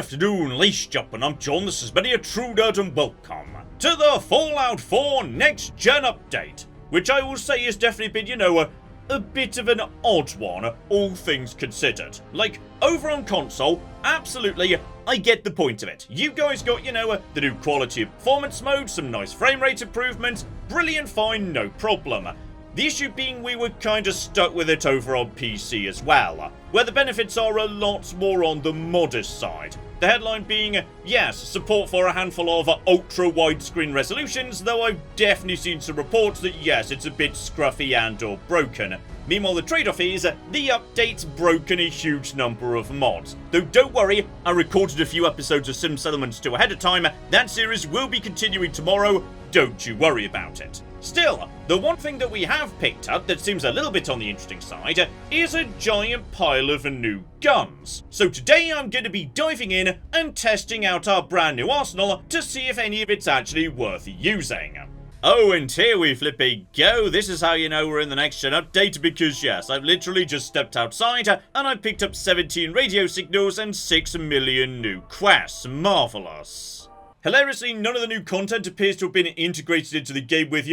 afternoon, ladies and gentlemen, I'm John, this is many a true nerd, and welcome to the Fallout 4 Next Gen update, which I will say has definitely been, a bit of an odd one, all things considered. Like, over on console, absolutely, I get the point of it. You guys got, the new quality of performance mode, some nice frame rate improvements, brilliant, fine, no problem. The issue being we were kinda stuck with it over on PC as well, where the benefits are a lot more on the modest side. The headline being, yes, support for a handful of ultra widescreen resolutions, though I've definitely seen some reports that yes, it's a bit scruffy and or broken. Meanwhile, the trade-off is, the update's broken a huge number of mods. Though don't worry, I recorded a few episodes of Sim Settlements 2 ahead of time, that series will be continuing tomorrow, don't you worry about it. Still, the one thing that we have picked up that seems a little bit on the interesting side is a giant pile of new guns. So today I'm going to be diving in and testing out our brand new arsenal to see if any of it's actually worth using. Oh, and here we flippy go. This is how you know we're in the next gen update, because yes, I've literally just stepped outside and I've picked up 17 radio signals and 6 million new quests. Marvelous. Hilariously, none of the new content appears to have been integrated into the game with,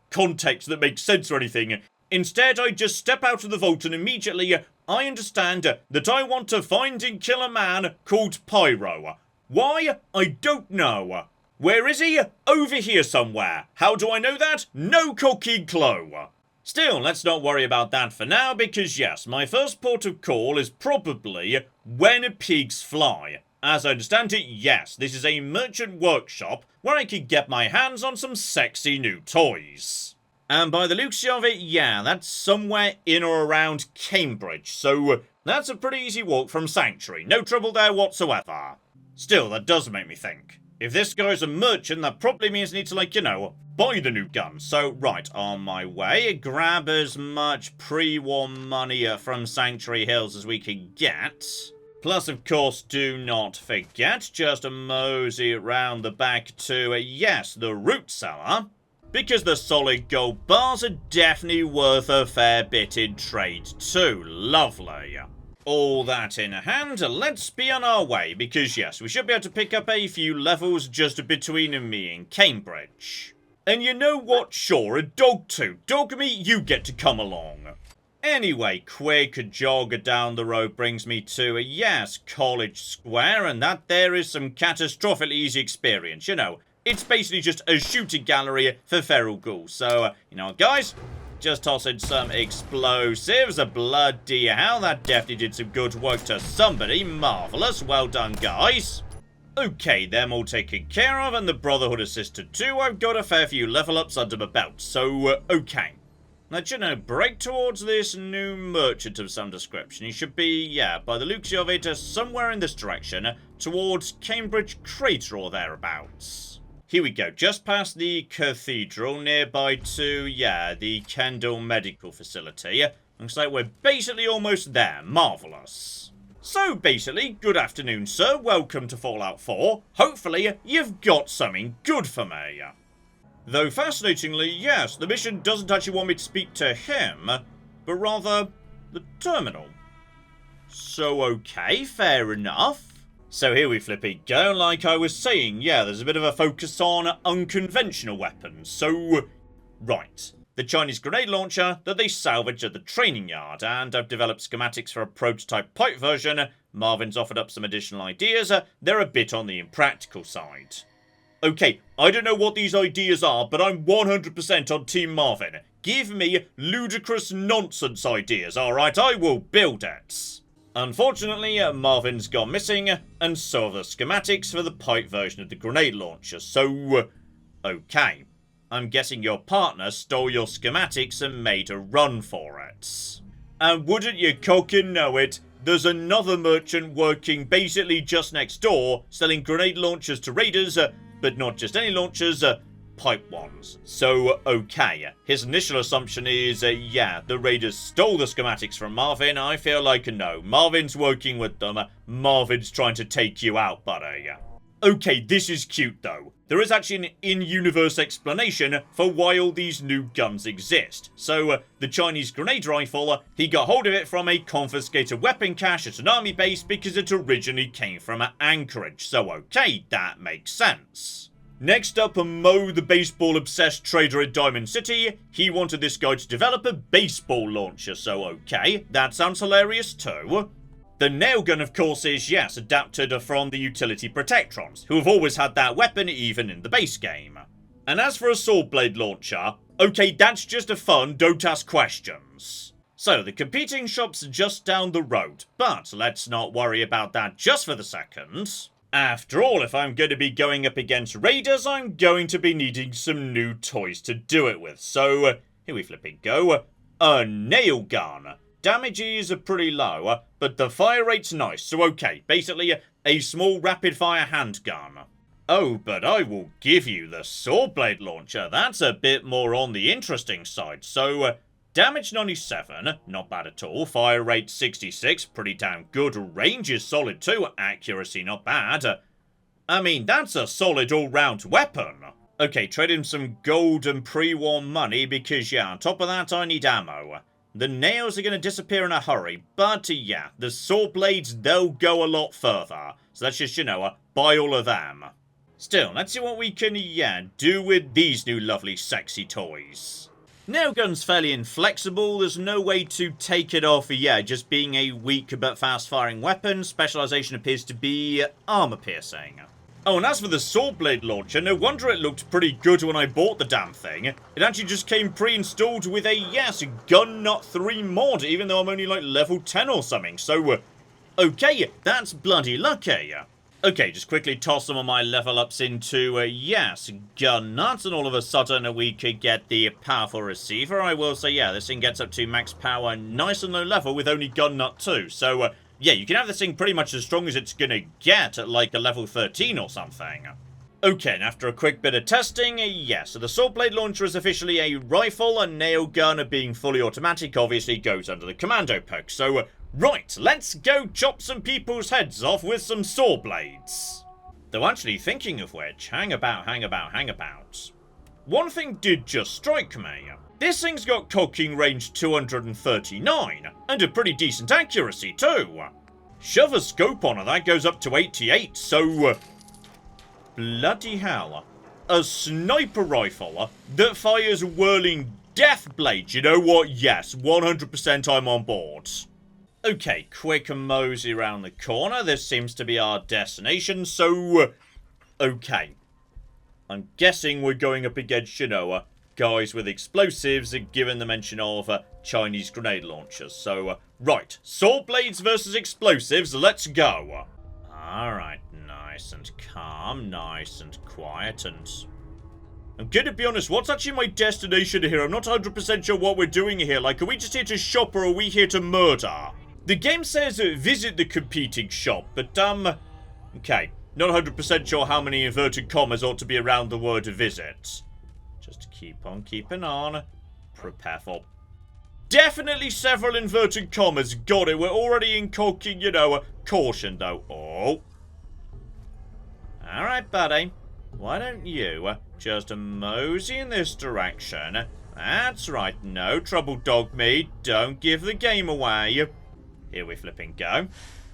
context that makes sense or anything. Instead, I just step out of the vault and immediately, I understand that I want to find and kill a man called Pyro. Why? I don't know. Where is he? Over here somewhere. How do I know that? No cookie clue. Still, let's not worry about that for now, because yes, my first port of call is probably when pigs fly. As I understand it, yes, this is a merchant workshop where I could get my hands on some sexy new toys. And by the looks of it, yeah, that's somewhere in or around Cambridge, so that's a pretty easy walk from Sanctuary, no trouble there whatsoever. Still, that does make me think. If this guy's a merchant, that probably means I need to, buy the new gun. So, right, on my way, grab as much pre-war money from Sanctuary Hills as we can get. Plus, of course, do not forget, just a mosey around the back to, yes, the root cellar. Because the solid gold bars are definitely worth a fair bit in trade too. Lovely. All that in hand, let's be on our way, because yes, we should be able to pick up a few levels just between me and Cambridge. And you know what? Sure, a dog too. Dog me, you get to come along. Anyway, quick jog down the road brings me to, yes, College Square, and that there is some catastrophically easy experience, It's basically just a shooting gallery for feral ghouls. So, guys, just toss in some explosives. Bloody hell, that definitely did some good work to somebody. Marvellous, well done, guys. Okay, them all taken care of, and the Brotherhood assisted too. I've got a fair few level ups under my belt, so, okay. Let's, break towards this new merchant of some description. He should be, yeah, by the looks of it, somewhere in this direction, towards Cambridge Crater or thereabouts. Here we go, just past the cathedral, nearby to, yeah, the Kendall Medical Facility. Looks like we're basically almost there. Marvellous. So, basically, good afternoon, sir. Welcome to Fallout 4. Hopefully, you've got something good for me. Though fascinatingly, yes, the mission doesn't actually want me to speak to him, but rather the terminal. So okay, fair enough. So here we flippy go, like I was saying, yeah, there's a bit of a focus on unconventional weapons, so... Right, the Chinese grenade launcher that they salvaged at the training yard, and I've developed schematics for a prototype pipe version. Marvin's offered up some additional ideas, they're a bit on the impractical side. Okay, I don't know what these ideas are, but I'm 100% on Team Marvin. Give me ludicrous nonsense ideas, alright? I will build it. Unfortunately, Marvin's gone missing, and so are the schematics for the pipe version of the grenade launcher, so... Okay. I'm guessing your partner stole your schematics and made a run for it. And wouldn't you cockin' know it, there's another merchant working basically just next door, selling grenade launchers to raiders, but not just any launchers, pipe ones. So, okay, his initial assumption is, yeah, the raiders stole the schematics from Marvin. I feel like, no, Marvin's working with them. Marvin's trying to take you out, buddy. Okay, this is cute though. There is actually an in-universe explanation for why all these new guns exist. So, the Chinese grenade rifle, he got hold of it from a confiscated weapon cache at an army base because it originally came from Anchorage. So okay, that makes sense. Next up, Mo, the baseball-obsessed trader in Diamond City, he wanted this guy to develop a baseball launcher, so okay, that sounds hilarious too. The nail gun, of course, is, yes, adapted from the utility Protectrons, who have always had that weapon even in the base game. And as for a sword blade launcher, okay, that's just a fun, don't ask questions. So, the competing shop's just down the road, but let's not worry about that just for the second. After all, if I'm going to be going up against raiders, I'm going to be needing some new toys to do it with. So, here we flipping go. A nail gun. Damage is pretty low, but the fire rate's nice, so okay, basically a small rapid-fire handgun. Oh, but I will give you the sword blade launcher, that's a bit more on the interesting side. So, damage 97, not bad at all, fire rate 66, pretty damn good, range is solid too, accuracy not bad. I mean, that's a solid all-round weapon. Okay, trade in some gold and pre-war money, because yeah, on top of that I need ammo. The nails are going to disappear in a hurry, but yeah, the sword blades, they'll go a lot further. So let's just, buy all of them. Still, let's see what we can, do with these new lovely sexy toys. Nail gun's fairly inflexible, there's no way to take it off, just being a weak but fast-firing weapon. Specialization appears to be armor piercing. Oh, and as for the sword blade launcher, no wonder it looked pretty good when I bought the damn thing. It actually just came pre-installed with a, Gun Nut 3 mod, even though I'm only like level 10 or something. So, okay, that's bloody lucky. Okay, just quickly toss some of my level ups into, Gun Nut, and all of a sudden we could get the powerful receiver. I will say, this thing gets up to max power nice and low level with only Gun Nut 2. So, yeah, you can have this thing pretty much as strong as it's gonna get at like a level 13 or something. Okay, and after a quick bit of testing, so the sword blade launcher is officially a rifle, and nail gun being fully automatic obviously goes under the commando perk. So, right, let's go chop some people's heads off with some sword blades. Though actually, thinking of which, hang about. One thing did just strike me. This thing's got cocking range 239, and a pretty decent accuracy too. Shove a scope on it, that goes up to 88, so... bloody hell. A sniper rifle that fires whirling death blades, you know what? Yes, 100% I'm on board. Okay, quick mosey around the corner, this seems to be our destination, so... okay. I'm guessing we're going up against, guys with explosives, given the mention of Chinese grenade launchers. So, right, sword blades versus explosives, let's go. Alright, nice and calm, nice and quiet, and... I'm gonna be honest, what's actually my destination here? I'm not 100% sure what we're doing here. Like, are we just here to shop or are we here to murder? The game says visit the competing shop, but, okay. Not 100% sure how many inverted commas ought to be around the word visit. Just keep on keeping on. Prepare for... definitely several inverted commas. Got it. We're already in caution, though. Oh. Alright, buddy. Why don't you just mosey in this direction? That's right. No trouble, dog me. Don't give the game away. Here we flipping go.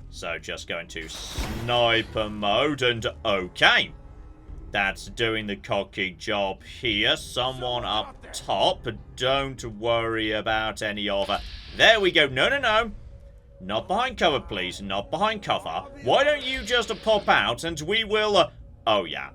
So just go into sniper mode, and okay. That's doing the cocky job here. Someone up top. Don't worry about any of it. There we go. No. Not behind cover, please. Not behind cover. Why don't you just pop out and we will... oh, yeah.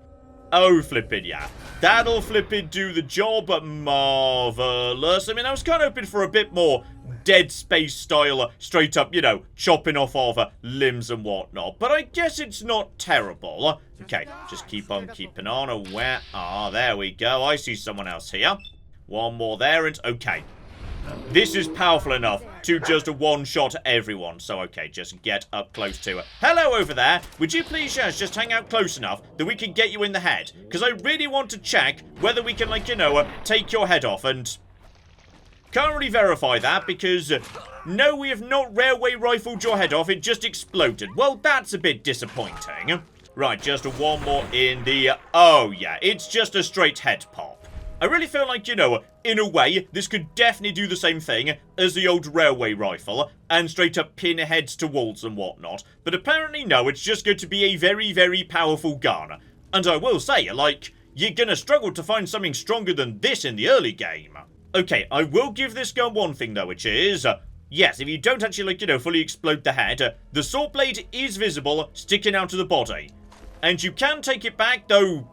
Oh, flippin' yeah. That'll flippin' do the job. Marvelous. I mean, I was kind of hoping for a bit more Dead Space style, straight up, chopping off of limbs and whatnot. But I guess it's not terrible. Okay, just keep on keeping on. Where? Ah, there we go. I see someone else here. One more there, and okay. This is powerful enough to just one-shot everyone. So, okay, just get up close to it. Hello over there. Would you please just hang out close enough that we can get you in the head? Because I really want to check whether we can, take your head off, and... can't really verify that because, no, we have not railway rifled your head off, it just exploded. Well, that's a bit disappointing. Right, just one more in the... oh, yeah, it's just a straight head pop. I really feel like, you know, in a way, this could definitely do the same thing as the old railway rifle and straight up pin heads to walls and whatnot. But apparently, no, it's just going to be a very, very powerful gun. And I will say, like, you're gonna struggle to find something stronger than this in the early game. Okay, I will give this gun one thing, though, which is... yes, if you don't actually, like, you know, fully explode the head, the sword blade is visible, sticking out of the body. And you can take it back, though...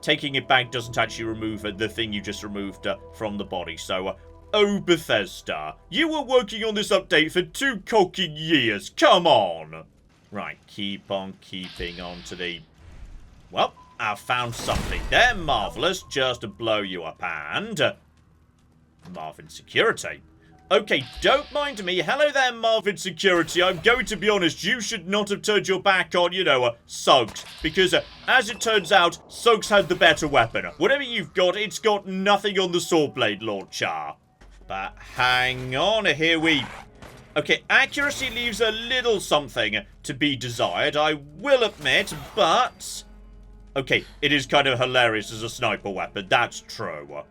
taking it back doesn't actually remove the thing you just removed from the body. So, oh, Bethesda, you were working on this update for 2 cocking years. Come on! Right, keep on keeping on to the... well, I've found something there. Marvellous. Just to blow you up and... Marvin Security. Okay, don't mind me. Hello there, Marvin Security. I'm going to be honest, you should not have turned your back on, you know, Suggs. Because, as it turns out, Suggs had the better weapon. Whatever you've got, it's got nothing on the sword blade launcher. But hang on, here we... okay, accuracy leaves a little something to be desired, I will admit, but... okay, it is kind of hilarious as a sniper weapon, that's true.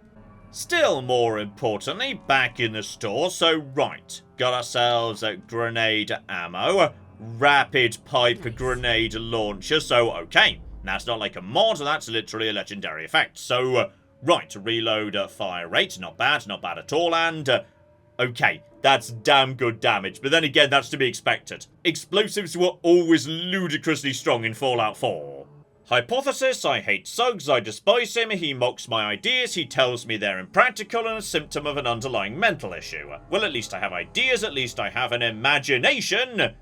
Still more importantly, back in the store, so right, got ourselves a grenade ammo, rapid pipe grenade launcher, so okay, that's not like a mod, that's literally a legendary effect, so right, reload fire rate, not bad at all, and okay, that's damn good damage, but then again, that's to be expected. Explosives were always ludicrously strong in Fallout 4. Hypothesis, I hate Suggs, I despise him, he mocks my ideas, he tells me they're impractical and a symptom of an underlying mental issue. Well, at least I have ideas, at least I have an imagination.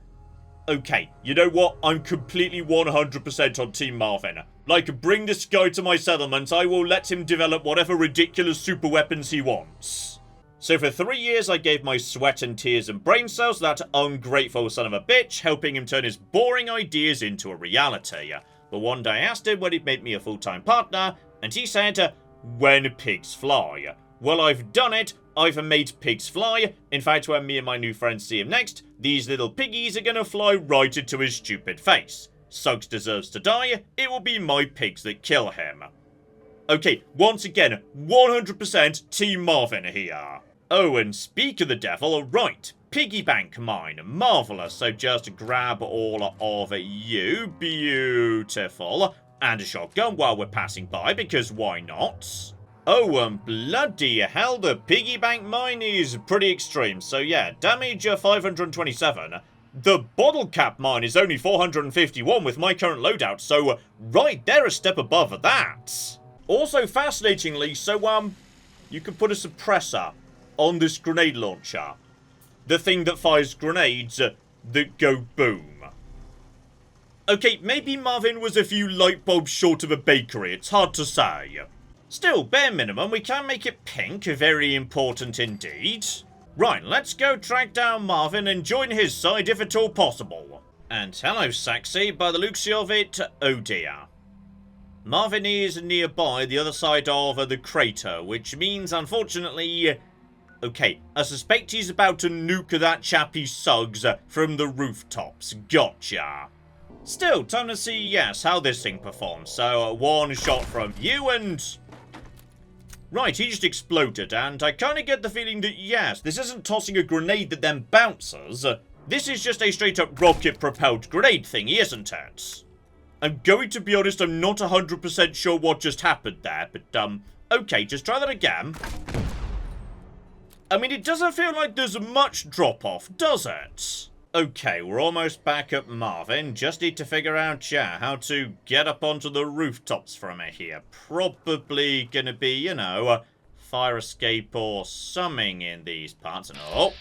Okay, you know what? I'm completely 100% on Team Marvin. Like, bring this guy to my settlement, I will let him develop whatever ridiculous super weapons he wants. So for 3 years, I gave my sweat and tears and brain cells to that ungrateful son of a bitch, helping him turn his boring ideas into a reality. But one day I asked him when he'd make me a full-time partner, and he said, when pigs fly. Well, I've done it. I've made pigs fly. In fact, when me and my new friends see him next, these little piggies are gonna fly right into his stupid face. Suggs deserves to die. It will be my pigs that kill him. Okay, once again, 100% Team Marvin here. Oh, and speak of the devil, right. Piggy bank mine. Marvellous. So just grab all of you. Beautiful. And a shotgun while we're passing by, because why not? Oh, and bloody hell, the piggy bank mine is pretty extreme. So yeah, damage 527. The bottle cap mine is only 451 with my current loadout, so right there a step above that. Also, fascinatingly, so you can put a suppressor on this grenade launcher. The thing that fires grenades that go boom. Okay, maybe Marvin was a few light bulbs short of a bakery, it's hard to say. Still, bare minimum, we can make it pink, very important indeed. Right, let's go track down Marvin and join his side if at all possible. And hello, Saxy, by the looks of it, oh dear. Marvin is nearby the other side of the crater, which means, unfortunately... okay, I suspect he's about to nuke that chappy Suggs from the rooftops. Gotcha. Still, time to see, yes, how this thing performs. So, one shot from you and... right, he just exploded, and I kind of get the feeling that, yes, this isn't tossing a grenade that then bounces. This is just a straight-up rocket-propelled grenade thingy, isn't it? I'm going to be honest, I'm not 100% sure what just happened there, but, okay, just try that again. I mean, it doesn't feel like there's much drop-off, does it? Okay, we're almost back at Marvin. Just need to figure out, yeah, how to get up onto the rooftops from here. Probably gonna be, you know, a fire escape or something in these parts. And oh!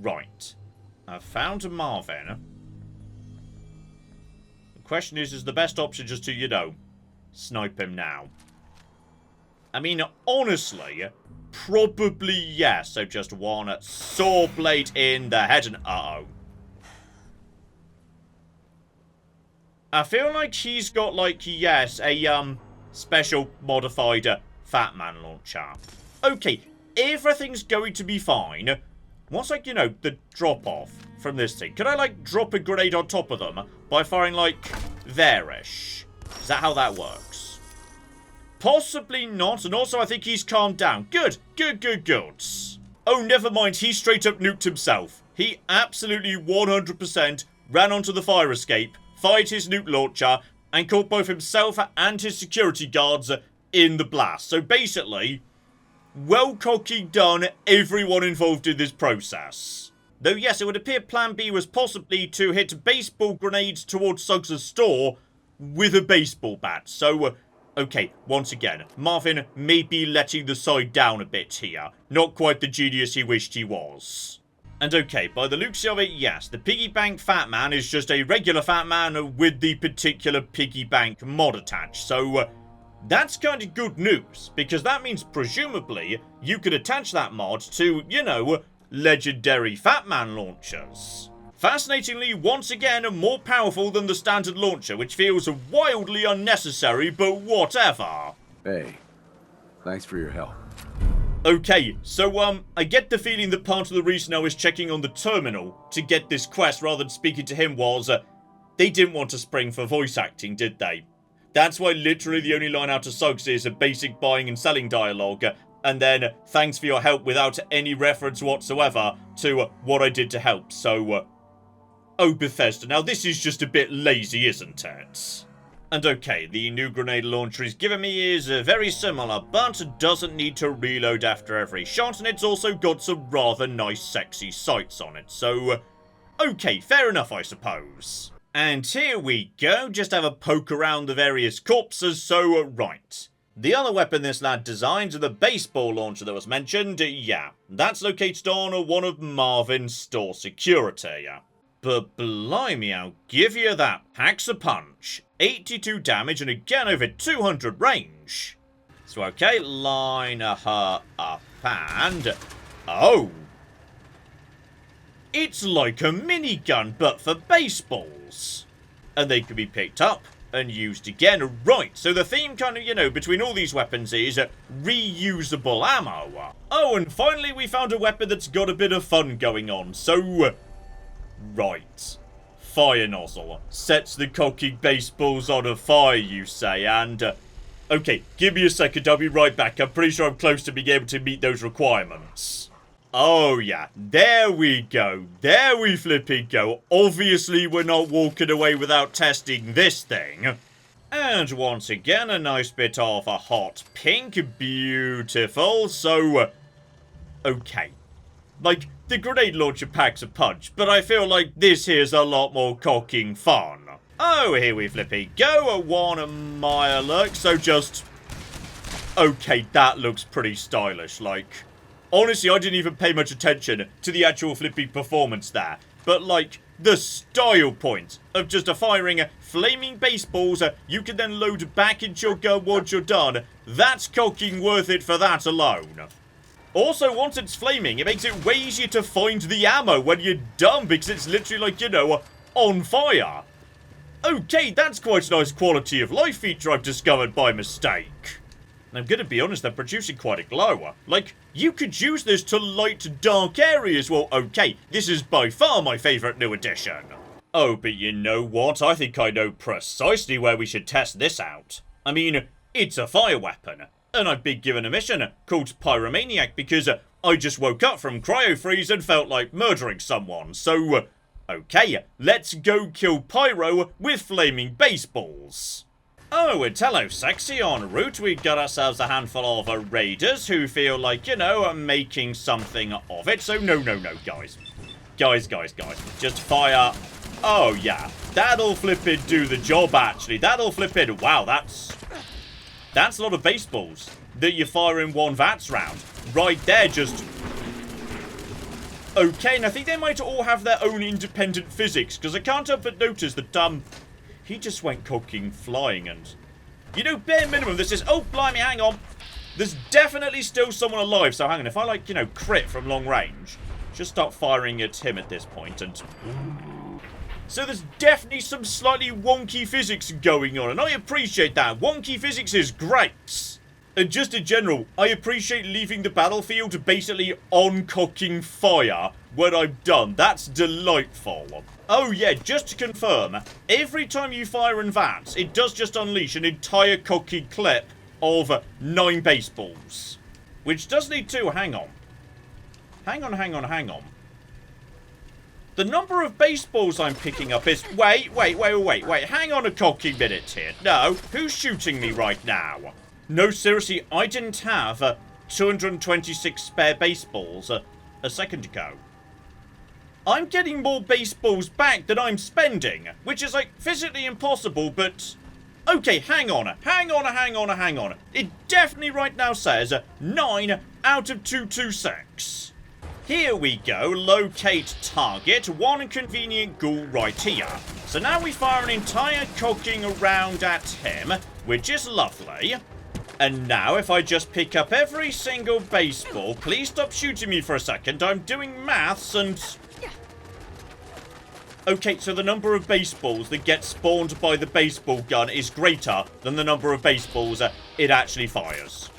Right. I've found Marvin. The question is the best option just to, you know, snipe him now? I mean, honestly, probably yes. So just one saw blade in the head and uh-oh. I feel like he's got, like, yes, a, special modified Fat Man launcher. Okay, everything's going to be fine. What's, like, you know, the drop-off? from this thing? Could I, like, drop a grenade on top of them by firing, like, there-ish? Is that how that works? Possibly not, and also I think he's calmed down. Good. Oh, never mind, he straight up nuked himself. He absolutely 100% ran onto the fire escape, fired his nuke launcher, and caught both himself and his security guards in the blast. So basically, well cocking done, everyone involved in this process. Though yes, it would appear plan B was possibly to hit baseball grenades towards Suggs' store with a baseball bat. So, okay, once again, Marvin may be letting the side down a bit here. Not quite the genius he wished he was. And okay, by the looks of it, yes, the piggy bank fat man is just a regular fat man with the particular piggy bank mod attached. So, that's kind of good news, because that means presumably you could attach that mod to, you know, legendary fat man launchers. Fascinatingly, once again, more powerful than the standard launcher, which feels wildly unnecessary, but whatever. Hey, thanks for your help. Okay, so, I get the feeling that part of the reason I was checking on the terminal to get this quest rather than speaking to him was, they didn't want to spring for voice acting, did they? That's why literally the only line out of Suggs is a basic buying and selling dialogue, and then, thanks for your help without any reference whatsoever to what I did to help, so, oh, Bethesda, now this is just a bit lazy, isn't it? And okay, the new grenade launcher he's given me is very similar, but doesn't need to reload after every shot, and it's also got some rather nice sexy sights on it, so, okay, fair enough I suppose. And here we go, just have a poke around the various corpses, so, right. The other weapon this lad designed, the baseball launcher that was mentioned, yeah, that's located on one of Marvin's store security. But blimey, I'll give you that. Packs a punch. 82 damage and again over 200 range. So okay, line her up and... oh! It's like a minigun, but for baseballs. And they can be picked up and used again. Right, so the theme kind of, you know, between all these weapons is reusable ammo. Oh, and finally we found a weapon that's got a bit of fun going on. So, right. Fire nozzle. Sets the cocking baseballs on a fire, you say, and... okay, give me a second, I'll be right back. I'm pretty sure I'm close to being able to meet those requirements. Oh, yeah. There we go. There we flipping go. Obviously, we're not walking away without testing this thing. And once again, a nice bit of a hot pink. Beautiful. So, okay. Like, the grenade launcher packs a punch, but I feel like this here's a lot more cocking fun. Oh, here we flippy go. 1 mile look. So just... okay, that looks pretty stylish. Like, honestly, I didn't even pay much attention to the actual flippy performance there. But, like, the style point of just firing flaming baseballs you can then load back into your gun once you're done. That's cocking worth it for that alone. Also, once it's flaming, it makes it way easier to find the ammo when you're done, because it's literally like, you know, on fire. Okay, that's quite a nice quality of life feature I've discovered by mistake. And I'm gonna be honest, they're producing quite a glow. Like, you could use this to light dark areas. Well, okay, this is by far my favourite new addition. Oh, but you know what? I think I know precisely where we should test this out. I mean, it's a fire weapon. And I've been given a mission called Pyromaniac because I just woke up from cryo-freeze and felt like murdering someone. So, okay, let's go kill Pyro with flaming baseballs. Oh, and hello, sexy. En route, we got ourselves a handful of raiders who feel like, you know, making something of it. So, no, guys. Guys. Just fire. Oh, yeah. That'll flippin' do the job, actually. That'll flippin'. Wow, that's a lot of baseballs that you fire in one VATS round. Right there, just... okay, and I think they might all have their own independent physics, because I can't help but notice that, he just went cocking flying, and... you know, bare minimum, this is... oh, blimey, hang on. There's definitely still someone alive, so hang on, if I, like, you know, crit from long range, just start firing at him at this point, and... so there's definitely some slightly wonky physics going on, and I appreciate that. Wonky physics is great. And just in general, I appreciate leaving the battlefield basically on cocking fire when I'm done. That's delightful. Oh yeah, just to confirm, every time you fire in VATS, it does just unleash an entire cocking clip of 9 baseballs. Which does need to, hang on. Hang on. The number of baseballs I'm picking up is... Wait. Hang on a cocking minute here. No, who's shooting me right now? No, seriously, I didn't have 226 spare baseballs a second ago. I'm getting more baseballs back than I'm spending, which is, like, physically impossible, but... Okay, hang on. It definitely right now says 9 out of 226. Here we go, locate target, one convenient ghoul right here. So now we fire an entire cocking round at him, which is lovely. And now if I just pick up every single baseball, please stop shooting me for a second, I'm doing maths and... Okay, so the number of baseballs that get spawned by the baseball gun is greater than the number of baseballs it actually fires.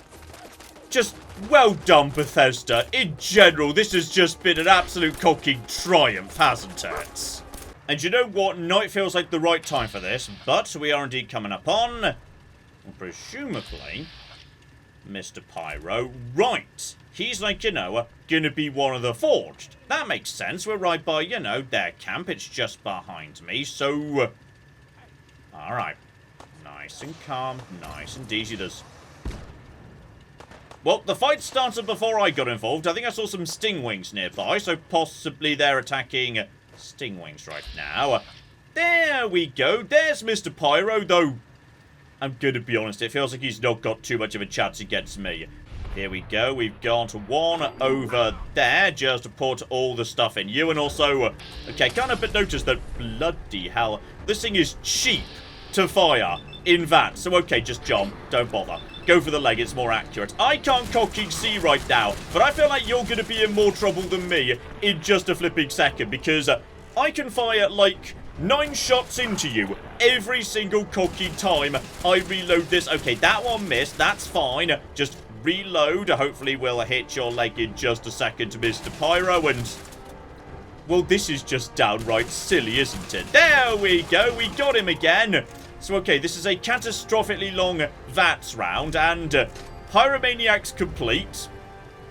Just well done, Bethesda. In general, this has just been an absolute cocking triumph, hasn't it? And you know what? Night feels like the right time for this, but we are indeed coming up on, presumably, Mr. Pyro. Right. He's like, you know, gonna be one of the Forged. That makes sense. We're right by, you know, their camp. It's just behind me, so... Alright. Nice and calm. Nice and easy. There's... Well, the fight started before I got involved. I think I saw some stingwings nearby, so possibly they're attacking stingwings right now. There we go. There's Mr. Pyro, though I'm gonna be honest, it feels like he's not got too much of a chance against me. Here we go. We've got one over there just to put all the stuff in you. And also, okay, can't help but notice that, bloody hell, this thing is cheap to fire in that. So, okay, just jump. Don't bother. Go for the leg. It's more accurate. I can't cocking see right now, but I feel like you're going to be in more trouble than me in just a flipping second because I can fire, like, 9 shots into you every single cocking time I reload this. Okay, that one missed. That's fine. Just reload. Hopefully we'll hit your leg in just a second, Mr. Pyro. And, well, this is just downright silly, isn't it? There we go. We got him again. So, okay, this is a catastrophically long VATS round. And Pyromaniac's complete.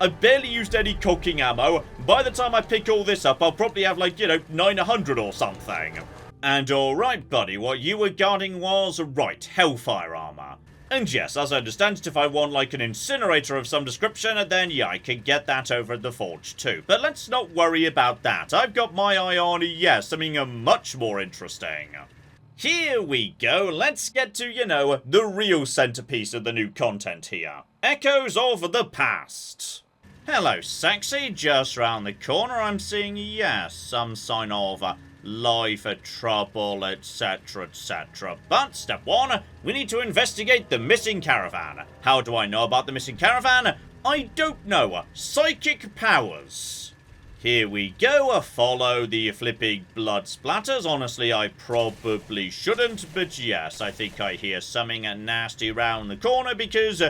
I barely used any cocking ammo. By the time I pick all this up, I'll probably have, like, you know, 900 or something. And alright, buddy, what you were guarding was, right, Hellfire armor. And yes, as I understand it, if I want, like, an incinerator of some description, then yeah, I can get that over at the Forge too. But let's not worry about that. I've got my eye on, yes, something much more interesting. Here we go. Let's get to, you know, the real centerpiece of the new content here. Echoes of the Past. Hello, sexy. Just round the corner, I'm seeing, yes, some sign of life, trouble, etc., etc. But step 1, we need to investigate the missing caravan. How do I know about the missing caravan? I don't know. Psychic powers. Here we go. Follow the flipping blood splatters. Honestly, I probably shouldn't, but yes, I think I hear something nasty round the corner because...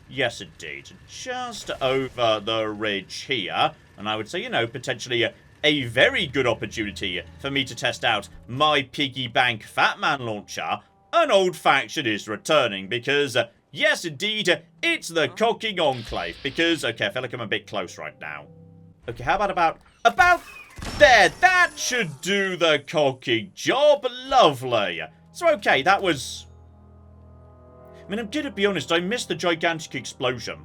yes, indeed. Just over the ridge here. And I would say, you know, potentially a very good opportunity for me to test out my piggy bank Fat Man launcher. An old faction is returning because, yes, indeed, it's the cocking Enclave. Because, okay, I feel like I'm a bit close right now. Okay, how about there? That should do the cocking job. Lovely. So, okay, that was... I mean, I'm gonna be honest, I missed the gigantic explosion.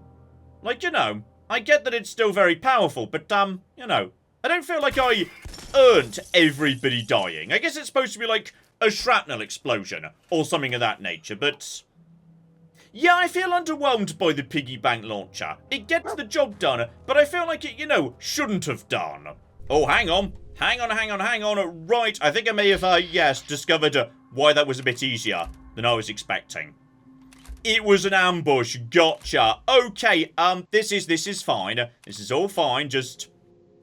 Like, you know, I get that it's still very powerful, but, you know, I don't feel like I earned everybody dying. I guess it's supposed to be like a shrapnel explosion or something of that nature, but... yeah, I feel underwhelmed by the piggy bank launcher. It gets the job done, but I feel like it, you know, shouldn't have done. Oh, hang on. Hang on. Right, I think I may have, yes, discovered why that was a bit easier than I was expecting. It was an ambush. Gotcha. Okay, this is fine. This is all fine. Just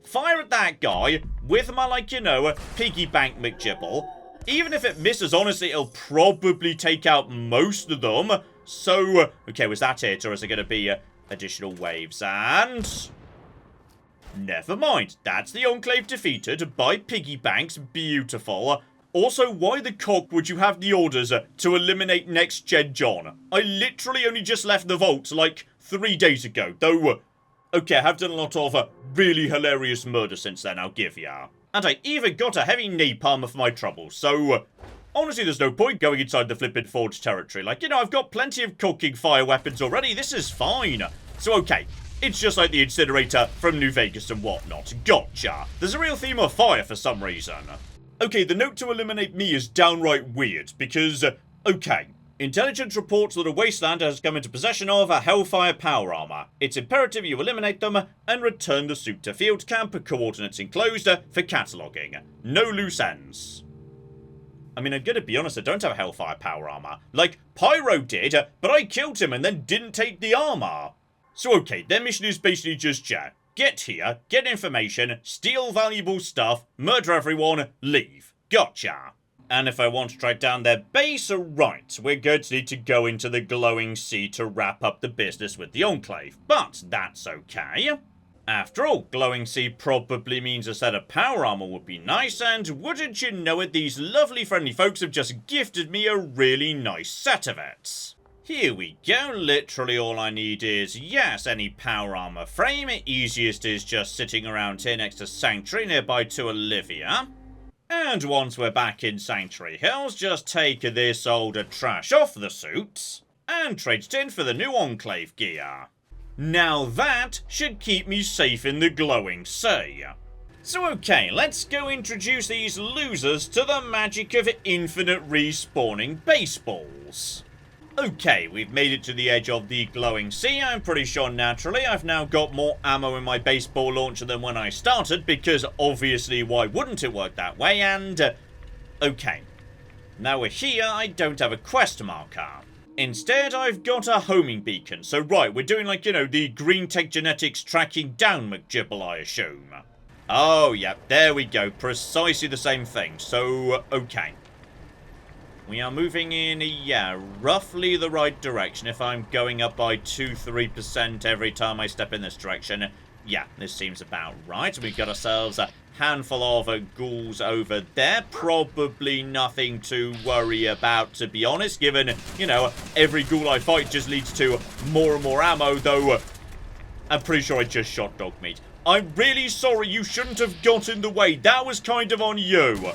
fire at that guy with my, like, you know, piggy bank McJibble. Even if it misses, honestly, it'll probably take out most of them. So, okay, was that it? Or is there going to be additional waves? And... never mind. That's the Enclave defeated by piggy banks. Beautiful. Also, why the cock would you have the orders to eliminate Next Gen John? I literally only just left the vault, like, 3 days ago. Though, okay, I have done a lot of really hilarious murder since then, I'll give ya. And I even got a heavy napalm for my trouble, so... honestly, there's no point going inside the flippin' Forge territory. Like, you know, I've got plenty of cooking fire weapons already. This is fine. So, okay. It's just like the incinerator from New Vegas and whatnot. Gotcha. There's a real theme of fire for some reason. Okay, the note to eliminate me is downright weird, because, okay. Intelligence reports that a wasteland has come into possession of a Hellfire power armor. It's imperative you eliminate them and return the suit to field camp, coordinates enclosed, for cataloguing. No loose ends. I mean, I'm gonna be honest, I don't have Hellfire power armor. Like, Pyro did, but I killed him and then didn't take the armor. So okay, their mission is basically just, yeah, get here, get information, steal valuable stuff, murder everyone, leave. Gotcha. And if I want to track down their base, right, we're going to need to go into the Glowing Sea to wrap up the business with the Enclave. But that's okay. After all, Glowing Sea probably means a set of power armor would be nice, and wouldn't you know it, these lovely friendly folks have just gifted me a really nice set of it. Here we go, literally all I need is, yes, any power armor frame. Easiest is just sitting around here next to Sanctuary, nearby to Olivia. And once we're back in Sanctuary Hills, just take this older trash off the suits and trade it in for the new Enclave gear. Now that should keep me safe in the Glowing Sea. So okay, let's go introduce these losers to the magic of infinite respawning baseballs. Okay, we've made it to the edge of the Glowing Sea. I'm pretty sure naturally I've now got more ammo in my baseball launcher than when I started, because obviously why wouldn't it work that way? And, okay. Now we're here, I don't have a quest marker. Instead, I've got a homing beacon. So right, we're doing like, you know, the green tech genetics tracking down McGibble, I assume. Oh, yeah, there we go. Precisely the same thing. So, okay. We are moving in, yeah, roughly the right direction. If I'm going up by 2-3% every time I step in this direction, yeah, this seems about right. We've got ourselves a handful of ghouls over there. Probably nothing to worry about, to be honest, given, you know, every ghoul I fight just leads to more and more ammo, though I'm pretty sure I just shot dog meat. I'm really sorry, you shouldn't have got in the way. That was kind of on you.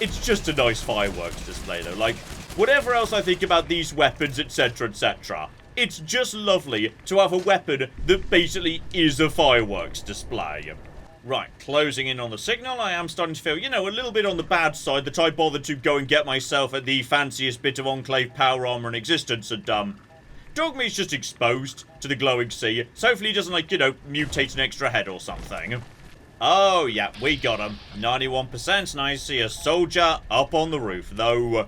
It's just a nice fireworks display, though. Like, whatever else I think about these weapons, etc., etc., it's just lovely to have a weapon that basically is a fireworks display. Right, closing in on the signal, I am starting to feel, you know, a little bit on the bad side that I bothered to go and get myself at the fanciest bit of Enclave power armor in existence, and, Dogmeat's just exposed to the Glowing Sea, so hopefully he doesn't, like, you know, mutate an extra head or something. Oh, yeah, we got him. 91%, and I see a soldier up on the roof, though.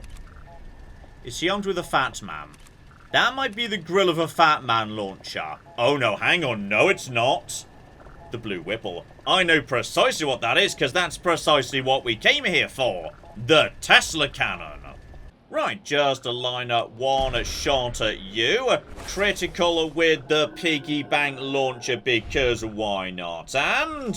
Is he armed with a Fat Man? That might be the grill of a Fat Man launcher. Oh, no, hang on. No, it's not. The Blue Whipple. I know precisely what that is, because that's precisely what we came here for. The Tesla Cannon. Right, just a line up one shot at you. Critical with the piggy bank launcher, because why not? And...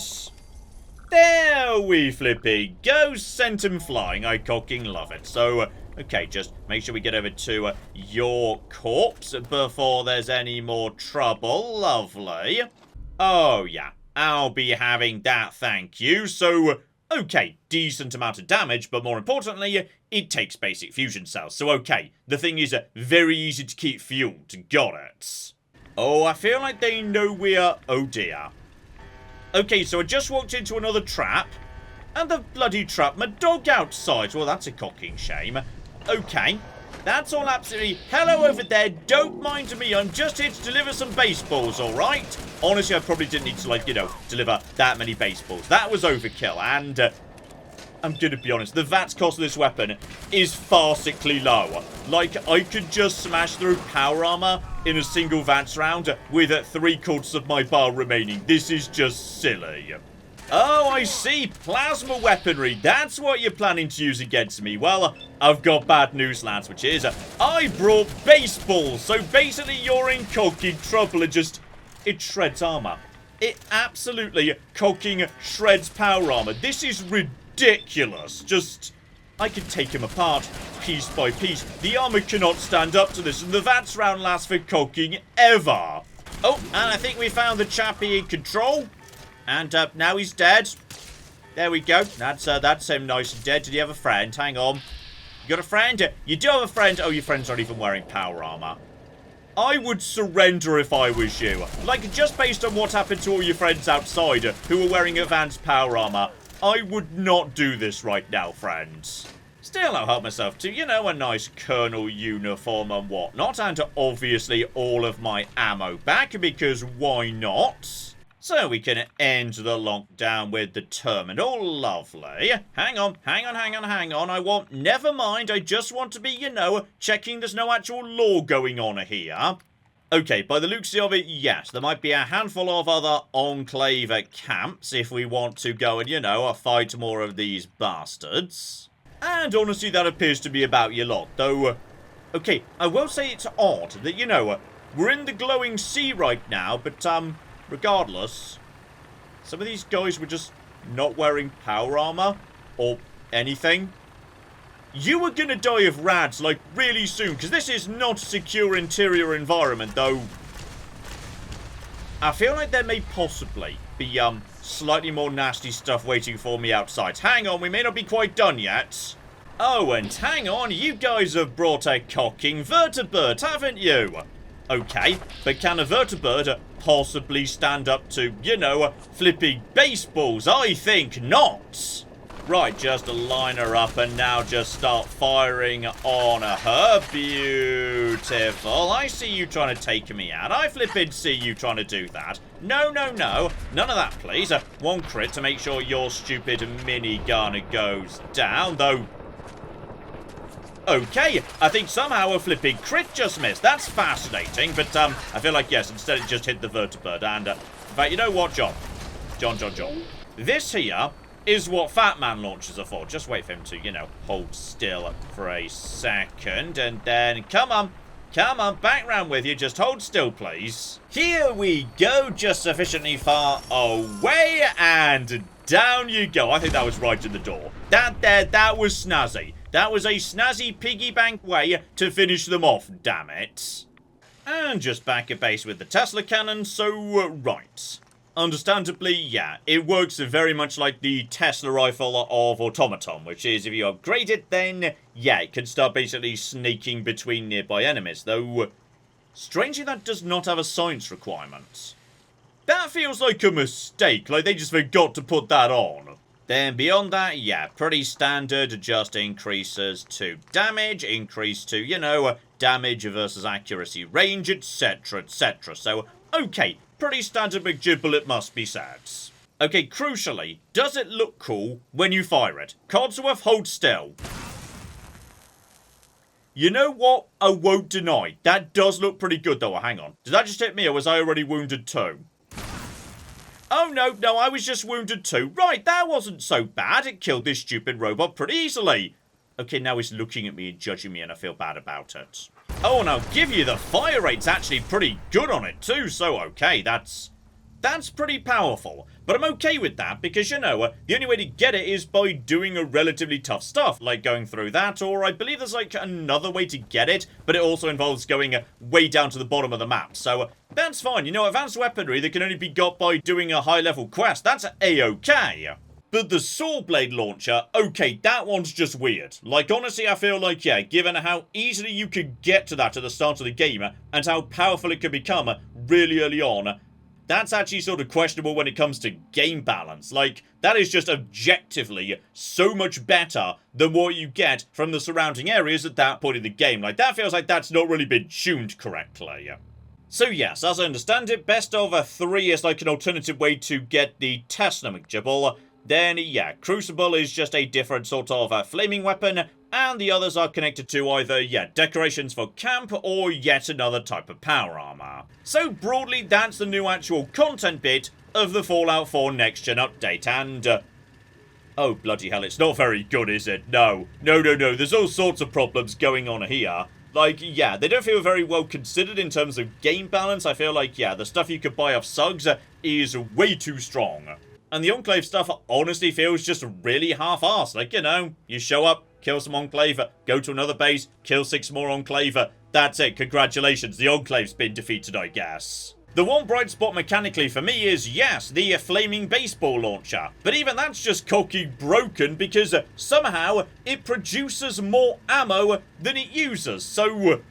there we flippy go. Sent him flying. I cocking love it. So, okay, just make sure we get over to your corpse before there's any more trouble. Lovely. Oh, yeah. I'll be having that, thank you. So, okay, decent amount of damage, but more importantly, it takes basic fusion cells. So, okay, the thing is very easy to keep fueled. Got it. Oh, I feel like they know we're... oh, dear. Okay, so I just walked into another trap, and the bloody trap my dog outside. Well, that's a cocking shame. Okay, that's all absolutely... hello over there, don't mind me, I'm just here to deliver some baseballs, alright? Honestly, I probably didn't need to, like, you know, deliver that many baseballs. That was overkill, and I'm gonna be honest, the VATS cost of this weapon is farcically low. Like, I could just smash through power armor in a single VATS round with 3/4 of my bar remaining. This is just silly. Oh, I see. Plasma weaponry. That's what you're planning to use against me. Well, I've got bad news, lads, which is I brought baseballs. So basically, you're in coking trouble. It shreds armor. It absolutely coking shreds power armor. This is ridiculous. I can take him apart piece by piece. The armor cannot stand up to this, and the Vats round lasts for coking ever. Oh, and I think we found the chappie in control. And now he's dead. There we go. That's him nice and dead. Did he have a friend? Hang on. You got a friend? You do have a friend. Oh, your friend's not even wearing power armor. I would surrender if I was you. Like, just based on what happened to all your friends outside who were wearing advanced power armor, I would not do this right now, friends. Still, I'll help myself to, you know, a nice colonel uniform and whatnot, and obviously all of my ammo back, because why not? So we can end the lockdown with the terminal. Lovely. Hang on. Never mind. I just want to be, you know, checking there's no actual law going on here. Okay, by the looks of it, yes, there might be a handful of other Enclave camps if we want to go and, you know, fight more of these bastards. And honestly, that appears to be about your lot, though. Okay, I will say it's odd that, you know, we're in the glowing sea right now, but, regardless, some of these guys were just not wearing power armor or anything. You are gonna die of rads, like, really soon, because this is not a secure interior environment, though. I feel like there may possibly be, slightly more nasty stuff waiting for me outside. Hang on, we may not be quite done yet. Oh, and hang on, you guys have brought a cocking vertibird, haven't you? Okay, but can a vertibird possibly stand up to, you know, flipping baseballs? I think not. Right, just line her up and now just start firing on her. Beautiful. I see you trying to take me out. I flipping see you trying to do that. No. None of that, please. One crit to make sure your stupid minigun goes down, though. Okay, I think somehow a flipping crit just missed. That's fascinating, but I feel like, yes, instead it just hit the vertibird. And, in fact, you know what, John? This here is what Fat Man launchers are for. Just wait for him to, you know, hold still for a second. And then, come on, back round with you. Just hold still, please. Here we go, just sufficiently far away. And down you go. I think that was right in the door. That was snazzy. That was a snazzy piggy bank way to finish them off, damn it. And just back at base with the Tesla cannon, so, right. Understandably, yeah, it works very much like the Tesla rifle of Automaton, which is, if you upgrade it, then, yeah, it can start basically sneaking between nearby enemies, though, strangely, that does not have a science requirement. That feels like a mistake, like they just forgot to put that on. Then beyond that, yeah, pretty standard, just increases to damage, increase to, you know, damage versus accuracy range, etc, etc. So, okay, pretty standard McJibble, it must be said. Okay, crucially, does it look cool when you fire it? Codsworth, hold still. You know what? I won't deny. That does look pretty good, though. Hang on. Did that just hit me, or was I already wounded too? Oh, no, I was just wounded too. Right, that wasn't so bad. It killed this stupid robot pretty easily. Okay, now he's looking at me and judging me, and I feel bad about it. Oh, and I'll give you the fire rate's actually pretty good on it too, so okay, that's pretty powerful. But I'm okay with that because, you know, the only way to get it is by doing a relatively tough stuff, like going through that, or I believe there's, like, another way to get it, but it also involves going way down to the bottom of the map. So, that's fine. You know, advanced weaponry that can only be got by doing a high-level quest, that's A-okay. But the saw blade launcher, okay, that one's just weird. Like, honestly, I feel like, yeah, given how easily you could get to that at the start of the game, and how powerful it could become really early on, that's actually sort of questionable when it comes to game balance. Like, that is just objectively so much better than what you get from the surrounding areas at that point in the game. Like, that feels like that's not really been tuned correctly. So yes, as I understand it, best of 3 is like an alternative way to get the Tesla McJibble. Then, yeah, Crucible is just a different sort of flaming weapon, and the others are connected to either, yeah, decorations for camp, or yet another type of power armor. So broadly, that's the new actual content bit of the Fallout 4 Next Gen update, and, oh, bloody hell, it's not very good, is it? No. No, there's all sorts of problems going on here. Like, yeah, they don't feel very well considered in terms of game balance. I feel like, yeah, the stuff you could buy off Suggs is way too strong. And the Enclave stuff honestly feels just really half-assed. Like, you know, you show up, kill some Enclave, go to another base, kill 6 more Enclave. That's it, congratulations, the Enclave's been defeated, I guess. The one bright spot mechanically for me is, yes, the flaming baseball launcher. But even that's just cocky broken because somehow it produces more ammo than it uses. So,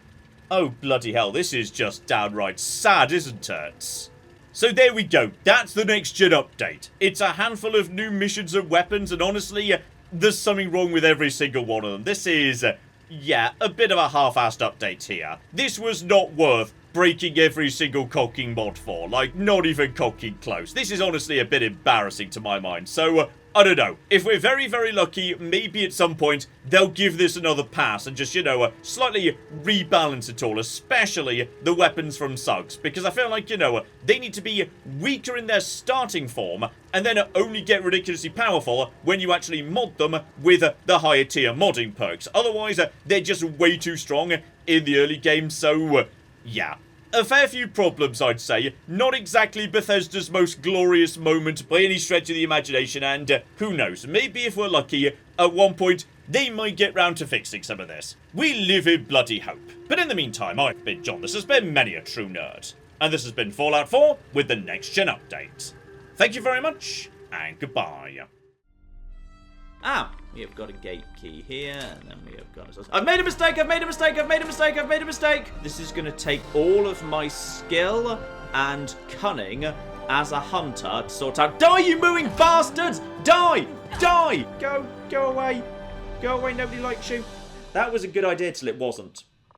oh bloody hell, this is just downright sad, isn't it? So there we go, that's the next gen update. It's a handful of new missions and weapons, and honestly, there's something wrong with every single one of them. This is, yeah, a bit of a half-assed update here. This was not worth breaking every single cocking mod for. Like, not even cocking close. This is honestly a bit embarrassing to my mind. So, I don't know. If we're very, very lucky, maybe at some point, they'll give this another pass and just, you know, slightly rebalance it all, especially the weapons from Suggs. Because I feel like, you know, they need to be weaker in their starting form and then only get ridiculously powerful when you actually mod them with the higher tier modding perks. Otherwise, they're just way too strong in the early game, so, yeah. A fair few problems, I'd say. Not exactly Bethesda's most glorious moment by any stretch of the imagination, and who knows, maybe if we're lucky, at one point, they might get round to fixing some of this. We live in bloody hope. But in the meantime, I've been John, this has been Many a True Nerd, and this has been Fallout 4 with the Next Gen Update. Thank you very much, and goodbye. Ah, we have got a gate key here, and then we have got I've made a mistake, I've made a mistake, I've made a mistake, I've made a mistake! This is going to take all of my skill and cunning as a hunter to sort out— Die, you mooing bastards! Die! Die! Go away. Go away, nobody likes you. That was a good idea till it wasn't.